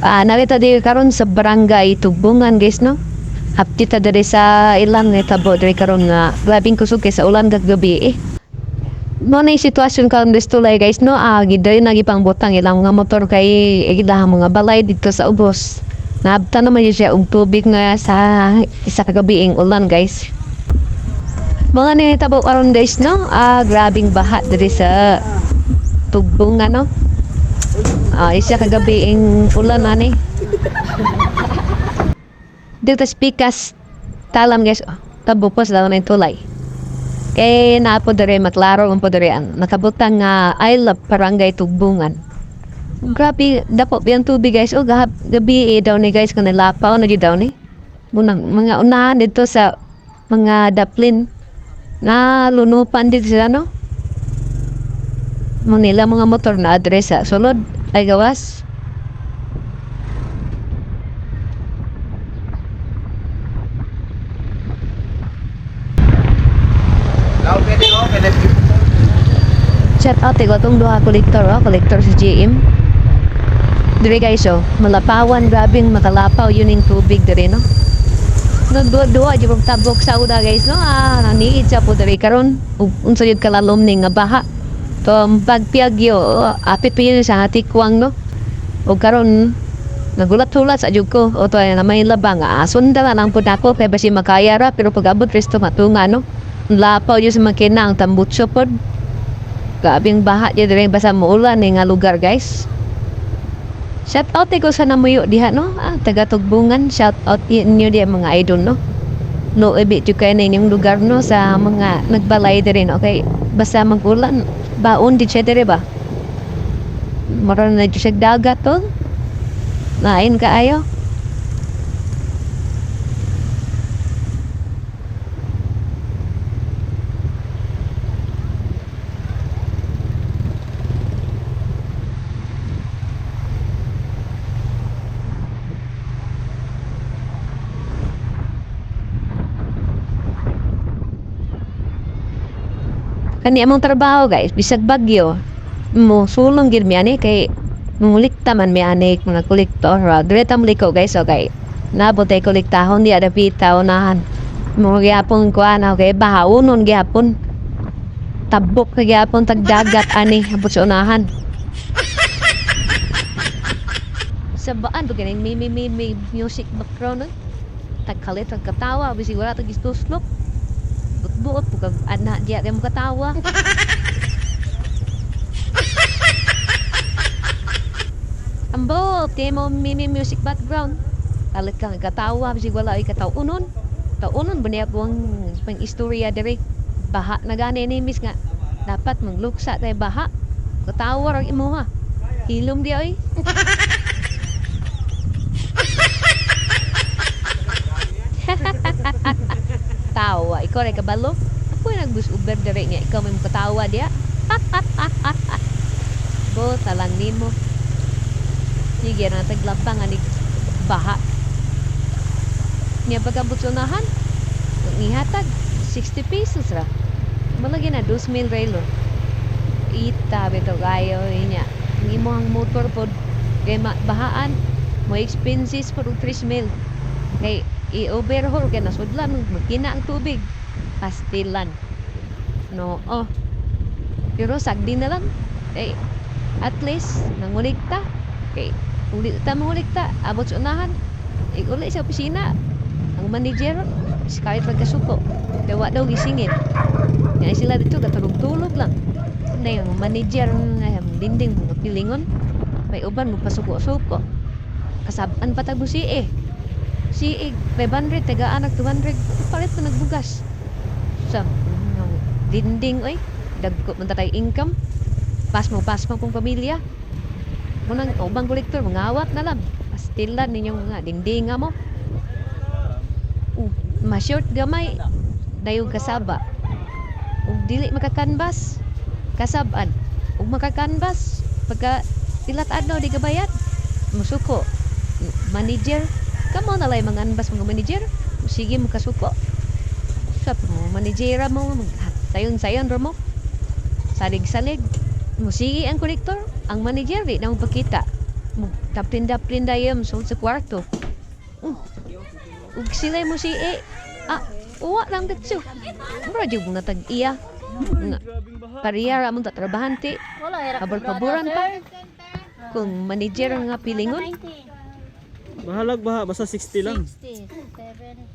Narita di karon sa barangay Tugbungan guys no. Hapti ta diri sa ilang tabo diri karon nga grabing kusog kay sa ulan gabi eh. Mo na yung sitwasyon karon distulay guys no. Gidari nagipang butang ilang mga motor kay ilang mga balay dito sa ubos. Naabta naman yun siya og tubig nga sa isa ka gabiing ulan guys. Mga nitabo karon guys no. Grabing baha diri sa Tugbungan no. Isa ka gabiing ulan ani. Dito spikas talam guys tabupos daw na tulay kay naapo dere maklaro ang podere ang nakabutang nga I love barangay Tugbungan. Grabe dapo biyang tubig guys gabi daw ni guys kanila lapaw na daw ni bunang mga unahan dito sa mga daplin na lunupan dito sila no nila mga motor na address sa sulod ay gawas. Shout out ko itong duha kolektor sa GM dire guys malapawan grabing makalapaw yun yung tubig dire no nagduwa di tabok sa una guys no naniid sa po dire karon unsa yun kalalom ni nga baha to pagpiagyo apit pa yun sa hatikwang no o karon nagulat-hulat sa jud ko o to na may labang sunda lang pud ako kay basi makaya ra pero pag abot resto matunga no lapaw yun sa makina ang tambutso pod. Grabing baha dyan rin basta muulan nga lugar guys. Shout out ko sa namuyo diha no. Taga Tugbungan. Shout out inyo diha mga idol no. No ebit yung kayo na inyong lugar no sa mga nagbalay din okay. Basta magulan baon di siya dire ba. Maroon na siya dagat to. Lain kaayo. Kani among trabaho guys bisag bagyo mo sulong gid mi ani kay mulikta man mi ani mga kolektor dire ta muliko guys okay nabot ay kolektahon di ada pitaw nahan mo gyapon ko ana okay bahawon gyapon tabok ka gyapon tagdagat ani abot sa unahan sa baan do ganing may music background tagkalit tagkatawa bisig wala tag istuslop buot po kag anak diya mo katawa ambo temo mimi music background alit kang katawa bisig wala ay katawunon tawunon baniya ko ang pang istorya dire baha na gani ni miss nga dapat mangluksa tay baha katawa ra imo ha hilom di ay tawa ikaw rin kabalo ako yung nagbus uber dire nga ikaw may katawa diya bo talang nimo sige na taglabang anig baha niya pagkabot sunahan ihatag 60 pesos ra malagi na 2,000 relo ita beto kayo niya nimo ang motor pod kay bahaan mo expenses pod 3,000 kay i-overhaul kay nasudlan magkina ang tubig pastilan no pero sagdi na lang at least nangulikta kay ulit ta mangulikta abot sa unahan uli sa opisina ang manager kahit pagkasuko dawa daw gisingin kaya sila dito katulog-tulog lang na yung manager dinding mga pilingon may uban mo pasuko-suko kasabaan pa tagbo siig 500 taga-anak 200 palit pa nagbugas sa dinding oy dagko man tay income pasmo pong pamilya munang ubang kolektor mangawat na lang pastilan ninyong mga dinding mo ma-short gamay dayog kasaba ug dili makakanbas kasaban ug makakanbas pagka ilat adlaw di kabayad musuko manager kamo na lay mga anbas mga manager sige mo kasuko sa mo managera mo sayon-sayon ro mo salig-salig mo sige ang kolektor ang manager di na mo pakita mo Tapinda-pinda yun sa kwarto. Ug sila mo si uwa lang dito. Mura di mo natag-iya. Pariyara mo tatrabahante. Pabor-paboran pa. Kung manager nga pilingon. Bahalag baha, basta 60 lang. 60, 70,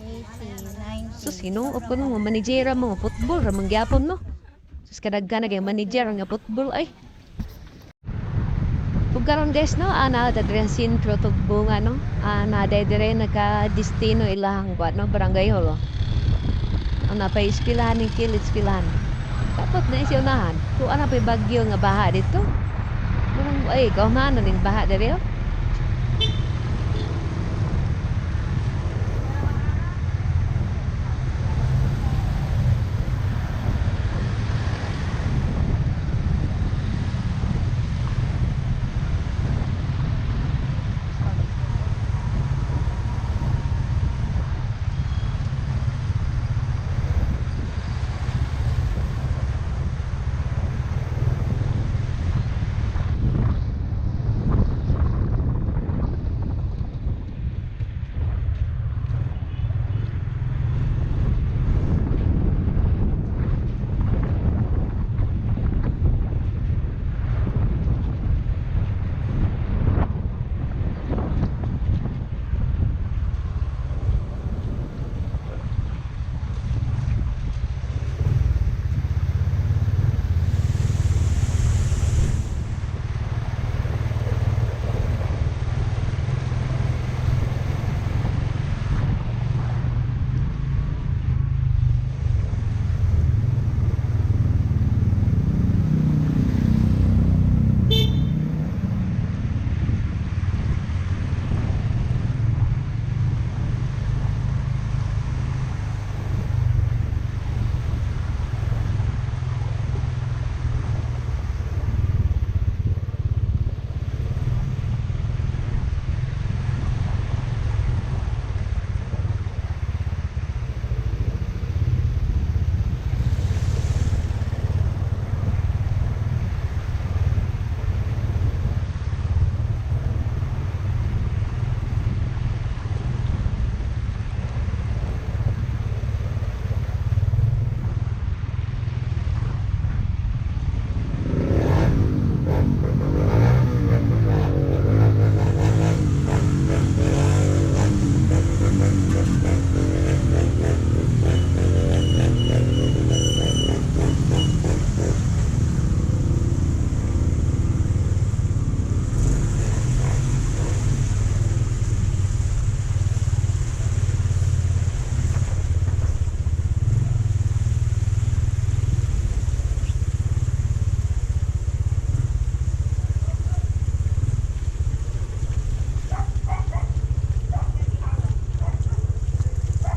80, 90. So, sino o kuno mo manajera mo football ra mangyapon mo. Sus kadaghan na kay manager nga football ay. Ug karon guys no, ana ta dire sa sentro tug bunga no. Ana dire naka destino ilahang kuat no barangay hall. Ana pa iskilahan ni kilit iskilahan. Dapat na siya unahan. Kung ana pa bagyo nga baha dito. Murang ay kaumahan na ning baha dire.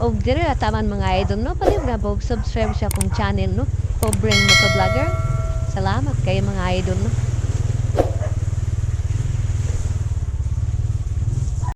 Og dire taman mga idol no, palibra po subscribe sa akong channel no. Pobreng motovlogger. Salamat kayo mga idol no.